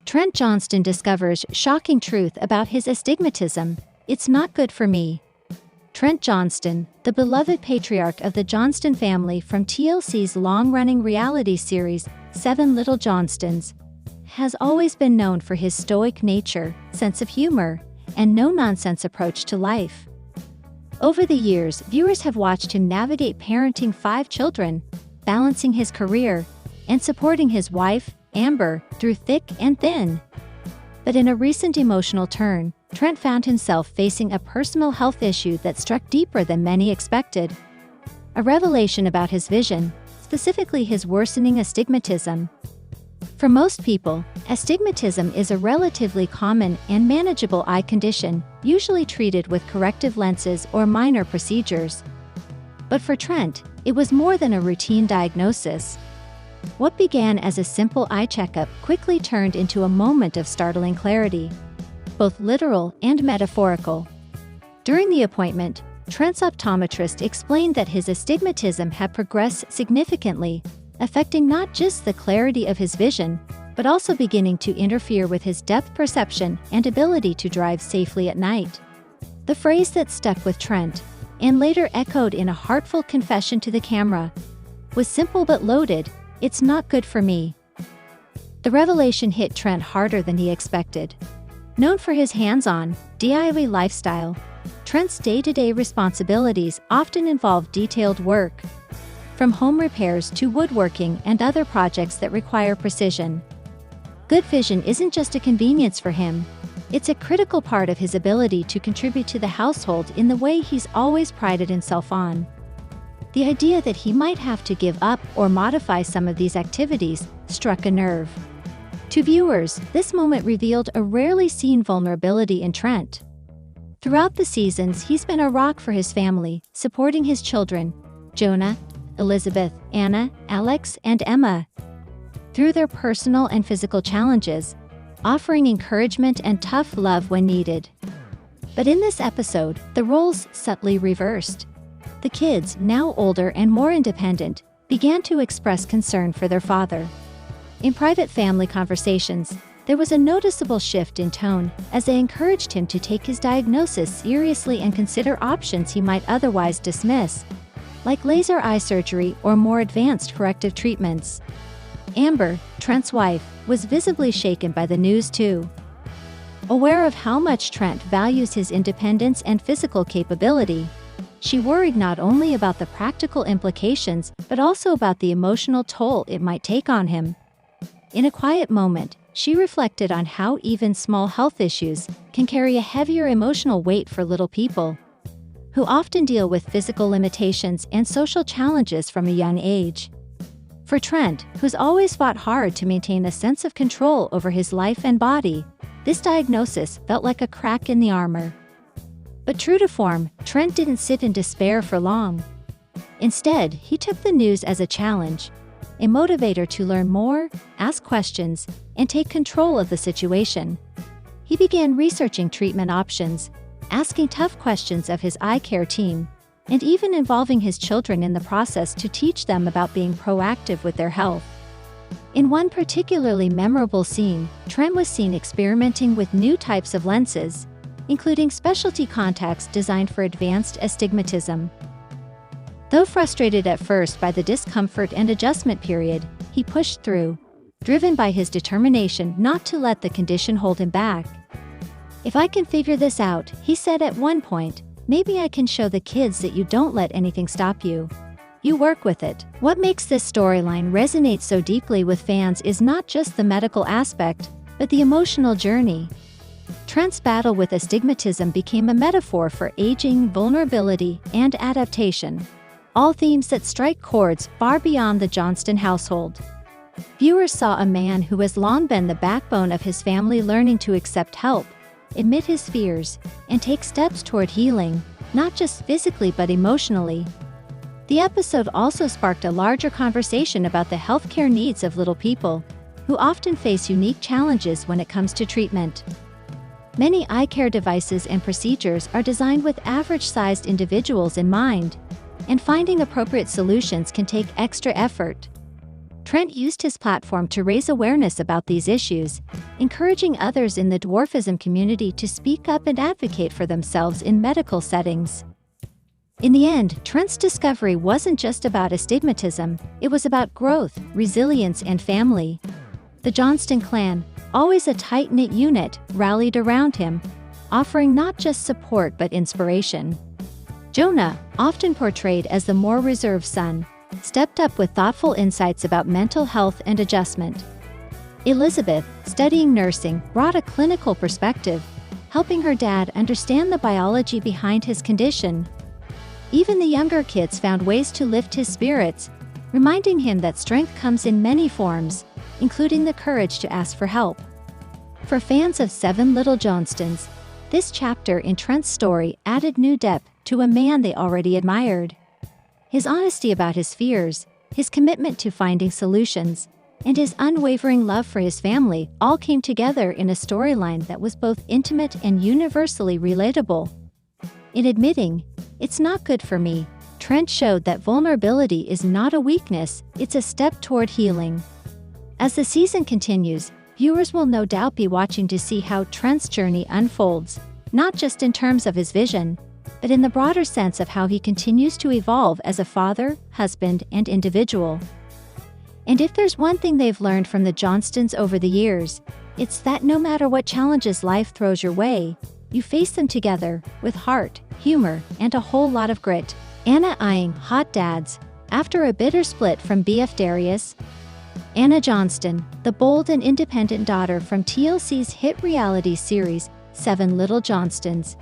Trent Johnston discovers shocking truth about his astigmatism. It's not good for me. Trent Johnston, the beloved patriarch of the Johnston family from TLC's long-running reality series, 7 Little Johnstons, has always been known for his stoic nature, sense of humor, and no-nonsense approach to life. Over the years, viewers have watched him navigate parenting 5 children, balancing his career, and supporting his wife, Amber, through thick and thin. But in a recent emotional turn, Trent found himself facing a personal health issue that struck deeper than many expected. A revelation about his vision, specifically his worsening astigmatism. For most people, astigmatism is a relatively common and manageable eye condition, usually treated with corrective lenses or minor procedures. But for Trent, it was more than a routine diagnosis. What began as a simple eye checkup quickly turned into a moment of startling clarity, both literal and metaphorical. During the appointment, Trent's optometrist explained that his astigmatism had progressed significantly, affecting not just the clarity of his vision, but also beginning to interfere with his depth perception and ability to drive safely at night. The phrase that stuck with Trent, and later echoed in a heartfelt confession to the camera, was simple but loaded: "It's not good for me." The revelation hit Trent harder than he expected. Known for his hands-on, DIY lifestyle, Trent's day-to-day responsibilities often involve detailed work, from home repairs to woodworking and other projects that require precision. Good vision isn't just a convenience for him, it's a critical part of his ability to contribute to the household in the way he's always prided himself on. The idea that he might have to give up or modify some of these activities struck a nerve. To viewers, this moment revealed a rarely seen vulnerability in Trent. Throughout the seasons, he's been a rock for his family, supporting his children, Jonah, Elizabeth, Anna, Alex, and Emma, through their personal and physical challenges, offering encouragement and tough love when needed. But in this episode, the roles subtly reversed. The kids, now older and more independent, began to express concern for their father. In private family conversations, there was a noticeable shift in tone as they encouraged him to take his diagnosis seriously and consider options he might otherwise dismiss, like laser eye surgery or more advanced corrective treatments. Amber, Trent's wife, was visibly shaken by the news too. Aware of how much Trent values his independence and physical capability, she worried not only about the practical implications but also about the emotional toll it might take on him. In a quiet moment, she reflected on how even small health issues can carry a heavier emotional weight for little people, who often deal with physical limitations and social challenges from a young age. For Trent, who's always fought hard to maintain a sense of control over his life and body, this diagnosis felt like a crack in the armor. But true to form, Trent didn't sit in despair for long. Instead, he took the news as a challenge, a motivator to learn more, ask questions, and take control of the situation. He began researching treatment options, asking tough questions of his eye care team, and even involving his children in the process to teach them about being proactive with their health. In one particularly memorable scene, Trent was seen experimenting with new types of lenses, including specialty contacts designed for advanced astigmatism. Though frustrated at first by the discomfort and adjustment period, he pushed through, driven by his determination not to let the condition hold him back. "If I can figure this out," he said at one point, "maybe I can show the kids that you don't let anything stop you. You work with it." What makes this storyline resonate so deeply with fans is not just the medical aspect, but the emotional journey. Trent's battle with astigmatism became a metaphor for aging, vulnerability, and adaptation, all themes that strike chords far beyond the Johnston household. Viewers saw a man who has long been the backbone of his family learning to accept help, admit his fears, and take steps toward healing, not just physically but emotionally. The episode also sparked a larger conversation about the healthcare needs of little people, who often face unique challenges when it comes to treatment. Many eye care devices and procedures are designed with average-sized individuals in mind, and finding appropriate solutions can take extra effort. Trent used his platform to raise awareness about these issues, encouraging others in the dwarfism community to speak up and advocate for themselves in medical settings. In the end, Trent's discovery wasn't just about astigmatism, it was about growth, resilience, and family. The Johnston clan, always a tight-knit unit, rallied around him, offering not just support but inspiration. Jonah, often portrayed as the more reserved son, stepped up with thoughtful insights about mental health and adjustment. Elizabeth, studying nursing, brought a clinical perspective, helping her dad understand the biology behind his condition. Even the younger kids found ways to lift his spirits, reminding him that strength comes in many forms, including the courage to ask for help. For fans of Seven Little Johnstons, this chapter in Trent's story added new depth to a man they already admired. His honesty about his fears, his commitment to finding solutions, and his unwavering love for his family all came together in a storyline that was both intimate and universally relatable. In admitting, "It's not good for me," Trent showed that vulnerability is not a weakness, it's a step toward healing. As the season continues, viewers will no doubt be watching to see how Trent's journey unfolds, not just in terms of his vision, but in the broader sense of how he continues to evolve as a father, husband, and individual. And if there's one thing they've learned from the Johnstons over the years, it's that no matter what challenges life throws your way, you face them together, with heart, humor, and a whole lot of grit. Anna eyeing hot dads, after a bitter split from BF Darius. Anna Johnston, the bold and independent daughter from TLC's hit reality series, Seven Little Johnstons,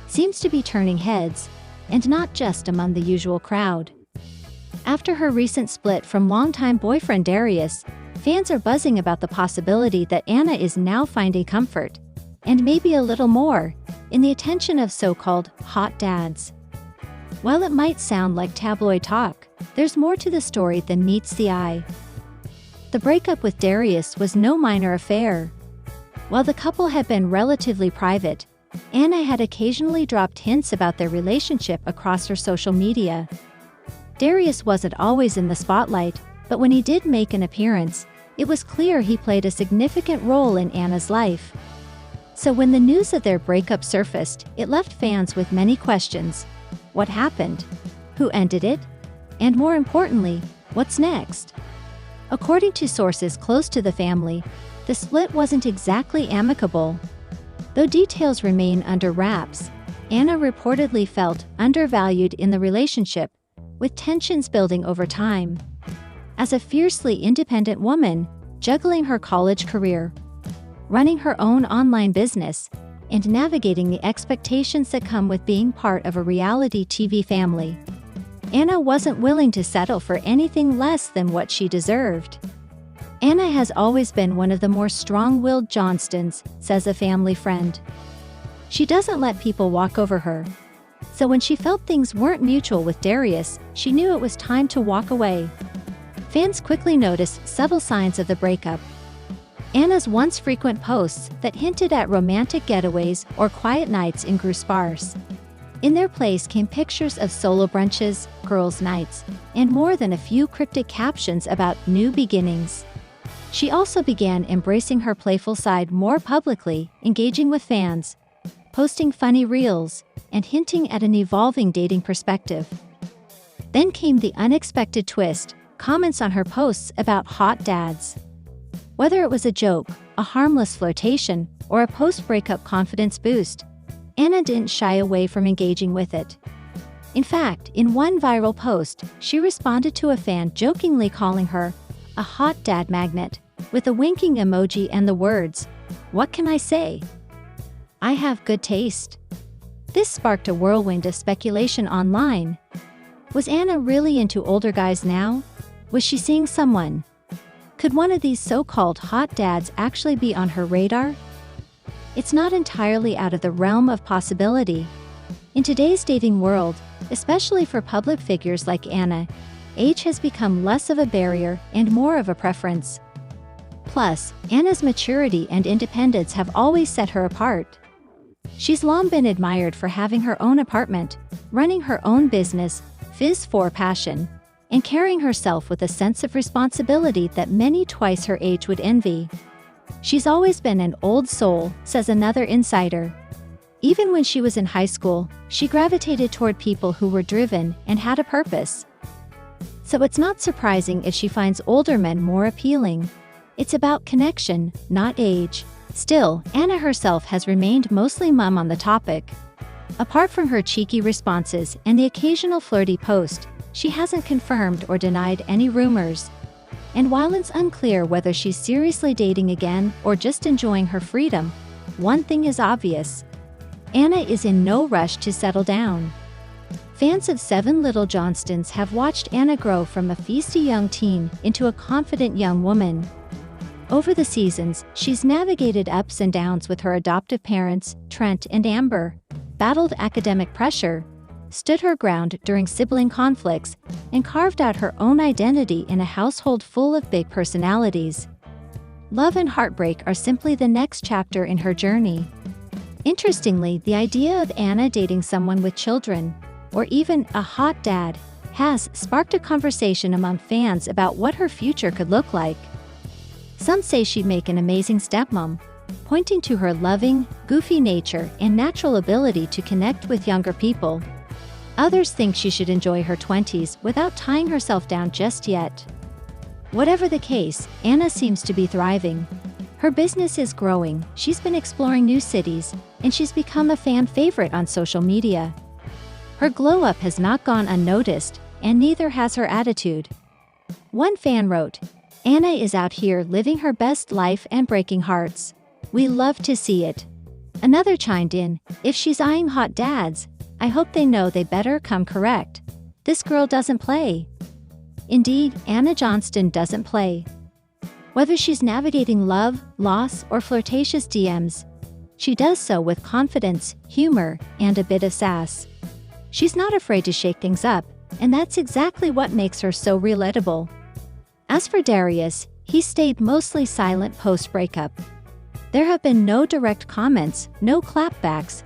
seems to be turning heads, and not just among the usual crowd. After her recent split from longtime boyfriend Darius, fans are buzzing about the possibility that Anna is now finding comfort, and maybe a little more, in the attention of so-called hot dads. While it might sound like tabloid talk, there's more to the story than meets the eye. The breakup with Darius was no minor affair. While the couple had been relatively private, Anna had occasionally dropped hints about their relationship across her social media. Darius wasn't always in the spotlight, but when he did make an appearance, it was clear he played a significant role in Anna's life. So when the news of their breakup surfaced, it left fans with many questions. What happened? Who ended it? And more importantly, what's next? According to sources close to the family, the split wasn't exactly amicable. Though details remain under wraps, Anna reportedly felt undervalued in the relationship, with tensions building over time. As a fiercely independent woman, juggling her college career, running her own online business, and navigating the expectations that come with being part of a reality TV family, Anna wasn't willing to settle for anything less than what she deserved. Anna has always been one of the more strong-willed Johnstons, says a family friend. She doesn't let people walk over her. So when she felt things weren't mutual with Darius, she knew it was time to walk away. Fans quickly noticed subtle signs of the breakup. Anna's once frequent posts that hinted at romantic getaways or quiet nights grew sparse. In their place came pictures of solo brunches, girls' nights, and more than a few cryptic captions about new beginnings. She also began embracing her playful side more publicly, engaging with fans, posting funny reels, and hinting at an evolving dating perspective. Then came the unexpected twist, comments on her posts about hot dads. Whether it was a joke, a harmless flirtation, or a post-breakup confidence boost, Anna didn't shy away from engaging with it. In fact, in one viral post, she responded to a fan jokingly calling her a hot dad magnet, with a winking emoji and the words, "What can I say? I have good taste." This sparked a whirlwind of speculation online. Was Anna really into older guys now? Was she seeing someone? Could one of these so-called hot dads actually be on her radar? It's not entirely out of the realm of possibility. In today's dating world, especially for public figures like Anna, age has become less of a barrier and more of a preference. Plus, Anna's maturity and independence have always set her apart. She's long been admired for having her own apartment, running her own business, Fizz4 passion, and carrying herself with a sense of responsibility that many twice her age would envy. She's always been an old soul, says another insider. Even when she was in high school, she gravitated toward people who were driven and had a purpose. So it's not surprising if she finds older men more appealing. It's about connection, not age. Still, Anna herself has remained mostly mum on the topic. Apart from her cheeky responses and the occasional flirty post, she hasn't confirmed or denied any rumors. And while it's unclear whether she's seriously dating again or just enjoying her freedom, one thing is obvious. Anna is in no rush to settle down. Fans of Seven Little Johnstons have watched Anna grow from a feisty young teen into a confident young woman. Over the seasons, she's navigated ups and downs with her adoptive parents, Trent and Amber, battled academic pressure, stood her ground during sibling conflicts, and carved out her own identity in a household full of big personalities. Love and heartbreak are simply the next chapter in her journey. Interestingly, the idea of Anna dating someone with children, or even a hot dad, has sparked a conversation among fans about what her future could look like. Some say she'd make an amazing stepmom, pointing to her loving, goofy nature and natural ability to connect with younger people. Others think she should enjoy her 20s without tying herself down just yet. Whatever the case, Anna seems to be thriving. Her business is growing, she's been exploring new cities, and she's become a fan favorite on social media. Her glow-up has not gone unnoticed, and neither has her attitude. One fan wrote, "Anna is out here living her best life and breaking hearts. We love to see it." Another chimed in, "If she's eyeing hot dads, I hope they know they better come correct. This girl doesn't play." Indeed, Anna Johnston doesn't play. Whether she's navigating love, loss, or flirtatious DMs, she does so with confidence, humor, and a bit of sass. She's not afraid to shake things up, and that's exactly what makes her so relatable. As for Darius, he stayed mostly silent post-breakup. There have been no direct comments, no clapbacks,